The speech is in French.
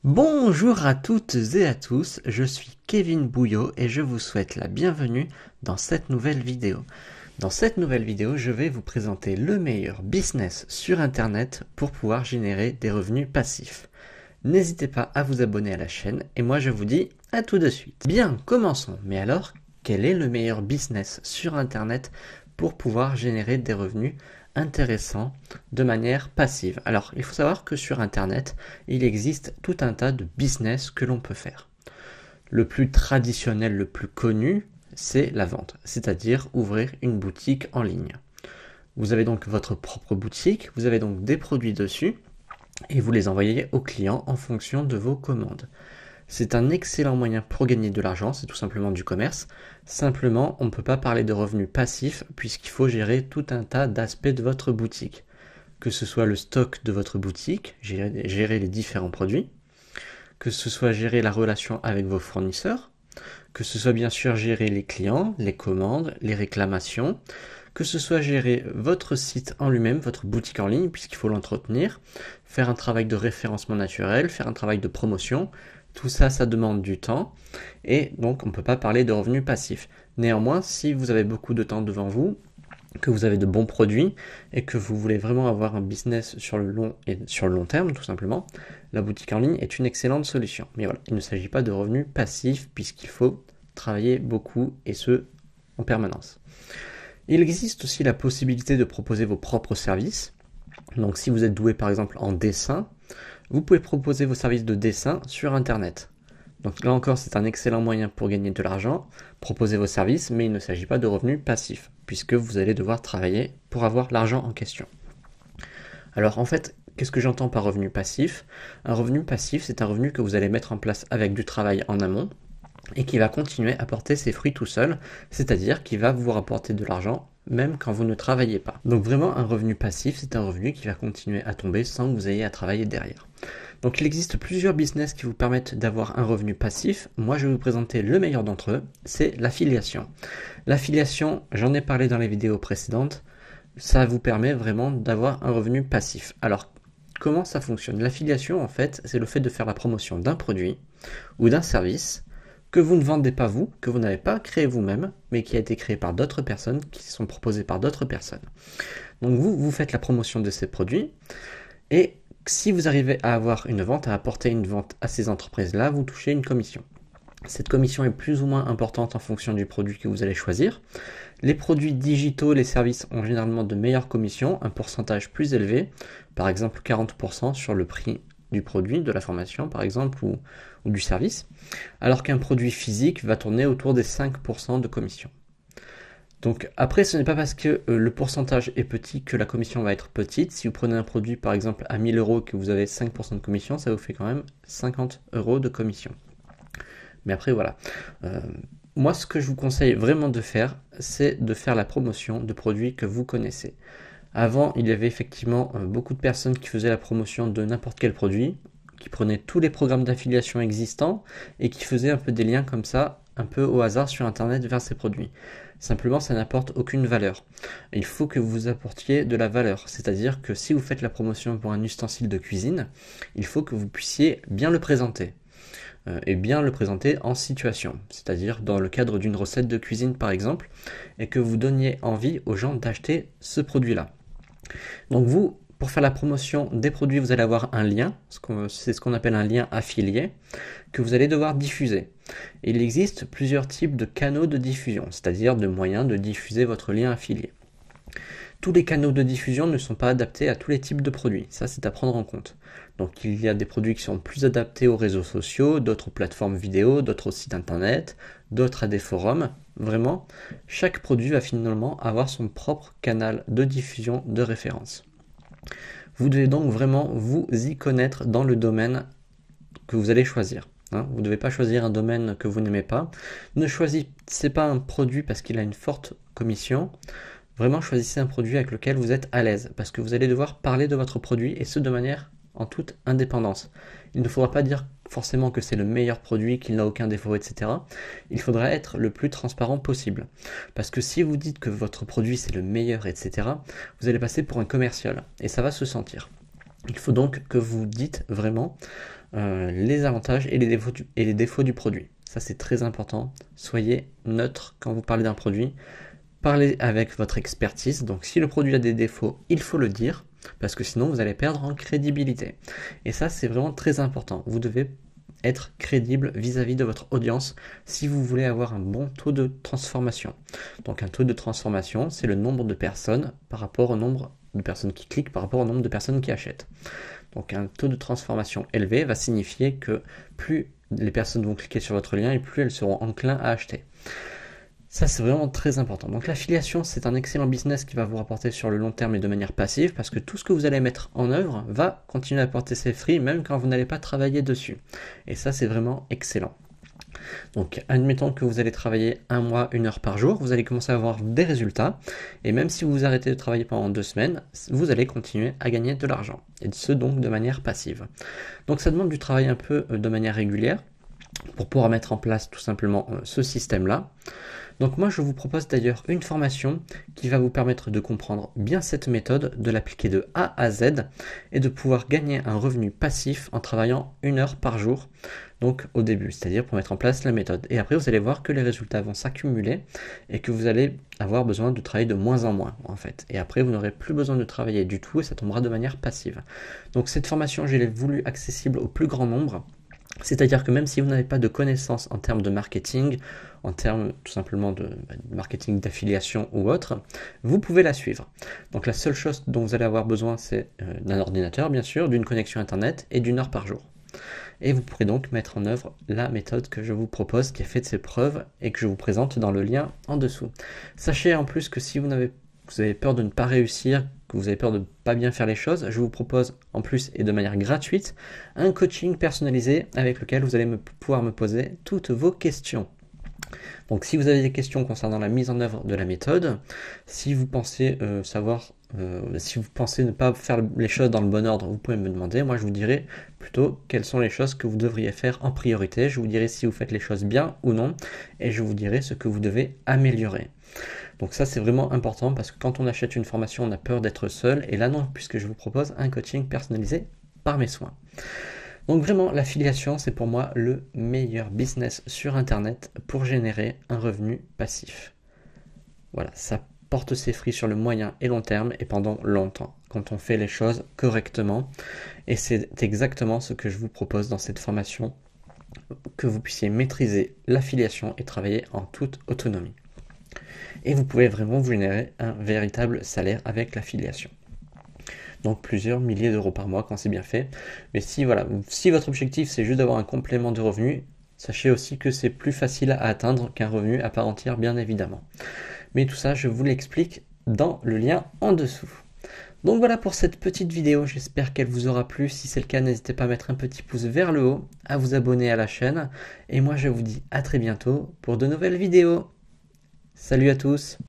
Bonjour à toutes et à tous, je suis Kevin Bouillot et je vous souhaite la bienvenue dans cette nouvelle vidéo. Dans cette nouvelle vidéo, je vais vous présenter le meilleur business sur Internet pour pouvoir générer des revenus passifs. N'hésitez pas à vous abonner à la chaîne et moi je vous dis à tout de suite. Bien, commençons. Mais alors, quel est le meilleur business sur Internet pour pouvoir générer des revenus intéressants de manière passive? Alors, il faut savoir que sur Internet, il existe tout un tas de business que l'on peut faire. Le plus traditionnel, le plus connu, c'est la vente, c'est-à-dire ouvrir une boutique en ligne. Vous avez donc votre propre boutique, vous avez donc des produits dessus et vous les envoyez aux clients en fonction de vos commandes. C'est un excellent moyen pour gagner de l'argent, c'est tout simplement du commerce. Simplement, on ne peut pas parler de revenus passifs puisqu'il faut gérer tout un tas d'aspects de votre boutique. Que ce soit le stock de votre boutique, gérer les différents produits, que ce soit gérer la relation avec vos fournisseurs, que ce soit bien sûr gérer les clients, les commandes, les réclamations, que ce soit gérer votre site en lui-même, votre boutique en ligne, puisqu'il faut l'entretenir, faire un travail de référencement naturel, faire un travail de promotion. Tout ça, ça demande du temps et donc on ne peut pas parler de revenus passifs. Néanmoins, si vous avez beaucoup de temps devant vous, que vous avez de bons produits et que vous voulez vraiment avoir un business sur le long terme, tout simplement, la boutique en ligne est une excellente solution. Mais voilà, il ne s'agit pas de revenus passifs puisqu'il faut travailler beaucoup et ce, en permanence. Il existe aussi la possibilité de proposer vos propres services. Donc si vous êtes doué par exemple en dessin, vous pouvez proposer vos services de dessin sur Internet. Donc là encore, c'est un excellent moyen pour gagner de l'argent, proposer vos services, mais il ne s'agit pas de revenus passifs, puisque vous allez devoir travailler pour avoir l'argent en question. Alors en fait, qu'est-ce que j'entends par revenu passif? Un revenu passif, c'est un revenu que vous allez mettre en place avec du travail en amont, et qui va continuer à porter ses fruits tout seul, c'est-à-dire qui va vous rapporter de l'argent même quand vous ne travaillez pas. Donc vraiment un revenu passif, c'est un revenu qui va continuer à tomber sans que vous ayez à travailler derrière. Donc il existe plusieurs business qui vous permettent d'avoir un revenu passif. Moi je vais vous présenter le meilleur d'entre eux, c'est l'affiliation. L'affiliation, j'en ai parlé dans les vidéos précédentes, ça vous permet vraiment d'avoir un revenu passif. Alors comment ça fonctionne? L'affiliation en fait, c'est le fait de faire la promotion d'un produit ou d'un service que vous ne vendez pas vous, que vous n'avez pas créé vous-même, mais qui a été créé par d'autres personnes, qui sont proposés par d'autres personnes. Donc vous faites la promotion de ces produits, et si vous arrivez à avoir une vente, à apporter une vente à ces entreprises-là, vous touchez une commission. Cette commission est plus ou moins importante en fonction du produit que vous allez choisir. Les produits digitaux, les services ont généralement de meilleures commissions, un pourcentage plus élevé, par exemple 40% sur le prix du produit, de la formation par exemple, ou du service, alors qu'un produit physique va tourner autour des 5% de commission. Donc après, ce n'est pas parce que le pourcentage est petit que la commission va être petite. Si vous prenez un produit par exemple à 1000 euros que vous avez 5% de commission, ça vous fait quand même 50 euros de commission. Mais après voilà. Moi ce que je vous conseille vraiment de faire, c'est de faire la promotion de produits que vous connaissez. Avant, il y avait effectivement beaucoup de personnes qui faisaient la promotion de n'importe quel produit, qui prenaient tous les programmes d'affiliation existants et qui faisaient un peu des liens comme ça, un peu au hasard sur Internet vers ces produits. Simplement, ça n'apporte aucune valeur. Il faut que vous apportiez de la valeur, c'est-à-dire que si vous faites la promotion pour un ustensile de cuisine, il faut que vous puissiez bien le présenter. Et bien le présenter en situation, c'est-à-dire dans le cadre d'une recette de cuisine par exemple, et que vous donniez envie aux gens d'acheter ce produit-là. Donc vous, pour faire la promotion des produits, vous allez avoir un lien, c'est ce qu'on appelle un lien affilié, que vous allez devoir diffuser. Et il existe plusieurs types de canaux de diffusion, c'est-à-dire de moyens de diffuser votre lien affilié. Tous les canaux de diffusion ne sont pas adaptés à tous les types de produits, ça c'est à prendre en compte. Donc il y a des produits qui sont plus adaptés aux réseaux sociaux, d'autres aux plateformes vidéo, d'autres aux sites internet, d'autres à des forums. Vraiment, chaque produit va finalement avoir son propre canal de diffusion de référence. Vous devez donc vraiment vous y connaître dans le domaine que vous allez choisir. Vous ne devez pas choisir un domaine que vous n'aimez pas. Ne choisissez pas un produit parce qu'il a une forte commission. Vraiment choisissez un produit avec lequel vous êtes à l'aise parce que vous allez devoir parler de votre produit et ce de manière en toute indépendance. Il ne faudra pas dire forcément que c'est le meilleur produit, qu'il n'a aucun défaut, etc. Il faudra être le plus transparent possible. Parce que si vous dites que votre produit c'est le meilleur, etc., vous allez passer pour un commercial et ça va se sentir. Il faut donc que vous dites vraiment les avantages et les défauts du produit. Ça, c'est très important. Soyez neutre quand vous parlez d'un produit. Parlez avec votre expertise. Donc, si le produit a des défauts, il faut le dire, parce que sinon, vous allez perdre en crédibilité. Et ça, c'est vraiment très important. Vous devez être crédible vis-à-vis de votre audience si vous voulez avoir un bon taux de transformation. Donc, un taux de transformation, c'est le nombre de personnes par rapport au nombre de personnes qui cliquent par rapport au nombre de personnes qui achètent. Donc un taux de transformation élevé va signifier que plus les personnes vont cliquer sur votre lien et plus elles seront enclins à acheter. Ça, c'est vraiment très important. Donc l'affiliation, c'est un excellent business qui va vous rapporter sur le long terme et de manière passive parce que tout ce que vous allez mettre en œuvre va continuer à apporter ses fruits même quand vous n'allez pas travailler dessus. Et ça, c'est vraiment excellent. Donc, admettons que vous allez travailler 1 mois, 1 heure par jour, vous allez commencer à avoir des résultats, et même si vous arrêtez de travailler pendant 2 semaines, vous allez continuer à gagner de l'argent, et ce donc de manière passive. Donc ça demande du travail un peu de manière régulière, pour pouvoir mettre en place tout simplement ce système-là. Donc moi je vous propose d'ailleurs une formation qui va vous permettre de comprendre bien cette méthode, de l'appliquer de A à Z et de pouvoir gagner un revenu passif en travaillant 1 heure par jour, donc au début, c'est-à-dire pour mettre en place la méthode. Et après vous allez voir que les résultats vont s'accumuler et que vous allez avoir besoin de travailler de moins en moins en fait. Et après vous n'aurez plus besoin de travailler du tout et ça tombera de manière passive. Donc cette formation je l'ai voulu accessible au plus grand nombre. C'est-à-dire que même si vous n'avez pas de connaissances en termes de marketing, en termes tout simplement de marketing d'affiliation ou autre, vous pouvez la suivre. Donc la seule chose dont vous allez avoir besoin, c'est d'un ordinateur bien sûr, d'une connexion internet et d'1 heure par jour. Et vous pourrez donc mettre en œuvre la méthode que je vous propose, qui a fait de ses preuves et que je vous présente dans le lien en dessous. Sachez en plus que si vous avez peur de ne pas réussir, que vous avez peur de ne pas bien faire les choses, je vous propose en plus et de manière gratuite un coaching personnalisé avec lequel vous allez pouvoir me poser toutes vos questions. Donc si vous avez des questions concernant la mise en œuvre de la méthode, si vous pensez si vous pensez ne pas faire les choses dans le bon ordre, vous pouvez me demander. Moi je vous dirai plutôt quelles sont les choses que vous devriez faire en priorité. Je vous dirai si vous faites les choses bien ou non et je vous dirai ce que vous devez améliorer. Donc ça c'est vraiment important parce que quand on achète une formation on a peur d'être seul et là non, puisque je vous propose un coaching personnalisé par mes soins. Donc vraiment l'affiliation c'est pour moi le meilleur business sur internet pour générer un revenu passif. Voilà, ça porte ses fruits sur le moyen et long terme et pendant longtemps quand on fait les choses correctement et c'est exactement ce que je vous propose dans cette formation, que vous puissiez maîtriser l'affiliation et travailler en toute autonomie. Et vous pouvez vraiment vous générer un véritable salaire avec l'affiliation. Donc plusieurs milliers d'euros par mois quand c'est bien fait. Mais si votre objectif c'est juste d'avoir un complément de revenu, sachez aussi que c'est plus facile à atteindre qu'un revenu à part entière bien évidemment. Mais tout ça je vous l'explique dans le lien en dessous. Donc voilà pour cette petite vidéo, j'espère qu'elle vous aura plu. Si c'est le cas, n'hésitez pas à mettre un petit pouce vers le haut, à vous abonner à la chaîne. Et moi je vous dis à très bientôt pour de nouvelles vidéos. Salut à tous!